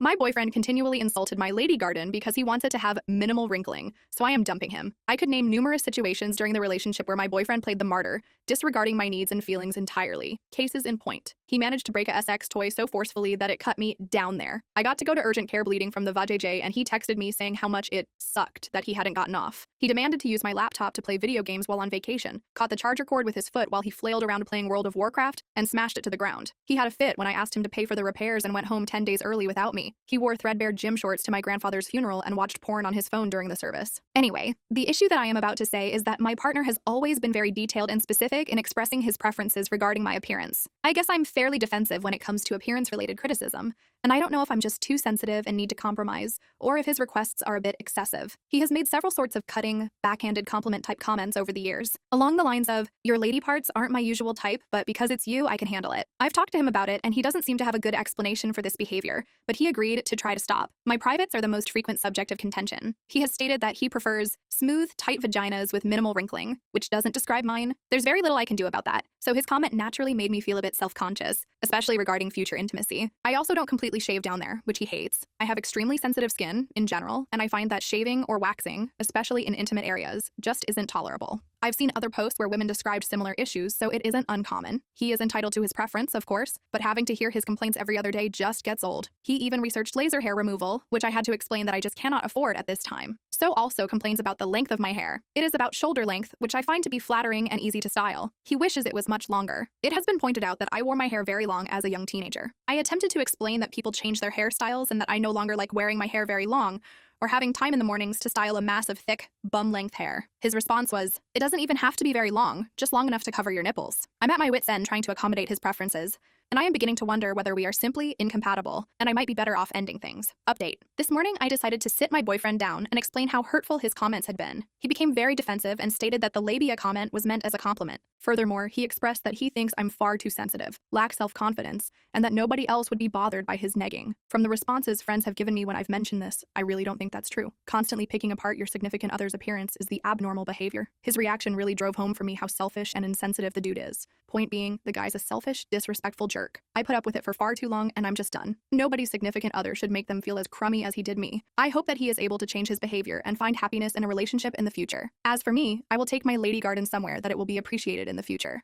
My boyfriend continually insulted my lady garden because he wants it to have minimal wrinkling, so I am dumping him. I could name numerous situations during the relationship where my boyfriend played the martyr, disregarding my needs and feelings entirely. Cases in point. He managed to break a SX toy so forcefully that it cut me down there. I got to go to urgent care bleeding from the vajayjay, and he texted me saying how much it sucked that he hadn't gotten off. He demanded to use my laptop to play video games while on vacation, caught the charger cord with his foot while he flailed around playing World of Warcraft, and smashed it to the ground. He had a fit when I asked him to pay for the repairs and went home 10 days early without me. He wore threadbare gym shorts to my grandfather's funeral and watched porn on his phone during the service. Anyway, the issue that I am about to say is that my partner has always been very detailed and specific in expressing his preferences regarding my appearance. I guess I'm fairly defensive when it comes to appearance-related criticism, and I don't know if I'm just too sensitive and need to compromise, or if his requests are a bit excessive. He has made several sorts of cutting, backhanded compliment-type comments over the years, along the lines of, "Your lady parts aren't my usual type, but because it's you, I can handle it." I've talked to him about it, and he doesn't seem to have a good explanation for this behavior, but he agreed to try to stop. My privates are the most frequent subject of contention. He has stated that he prefers smooth, tight vaginas with minimal wrinkling, which doesn't describe mine. There's very little I can do about that, so his comment naturally made me feel a bit self-conscious, especially regarding future intimacy. I also don't completely shave down there, which he hates. I have extremely sensitive skin, in general, and I find that shaving or waxing, especially in intimate areas, just isn't tolerable. I've seen other posts where women described similar issues, so it isn't uncommon. He is entitled to his preference, of course, but having to hear his complaints every other day just gets old. He even researched laser hair removal, which I had to explain that I just cannot afford at this time. So also complains about the length of my hair. It is about shoulder length, which I find to be flattering and easy to style. He wishes it was much longer. It has been pointed out that I wore my hair very long as a young teenager. I attempted to explain that people change their hairstyles and that I no longer like wearing my hair very long, or having time in the mornings to style a mass of thick, bum-length hair. His response was, "It doesn't even have to be very long, just long enough to cover your nipples." I'm at my wit's end trying to accommodate his preferences, and I am beginning to wonder whether we are simply incompatible, and I might be better off ending things. Update. This morning, I decided to sit my boyfriend down and explain how hurtful his comments had been. He became very defensive and stated that the labia comment was meant as a compliment. Furthermore, he expressed that he thinks I'm far too sensitive, lack self-confidence, and that nobody else would be bothered by his negging. From the responses friends have given me when I've mentioned this, I really don't think that's true. Constantly picking apart your significant other's appearance is the abnormal behavior. His reaction really drove home for me how selfish and insensitive the dude is. Point being, the guy's a selfish, disrespectful jerk. I put up with it for far too long, and I'm just done. Nobody's significant other should make them feel as crummy as he did me. I hope that he is able to change his behavior and find happiness in a relationship in the future. As for me, I will take my lady garden somewhere that it will be appreciated in the future.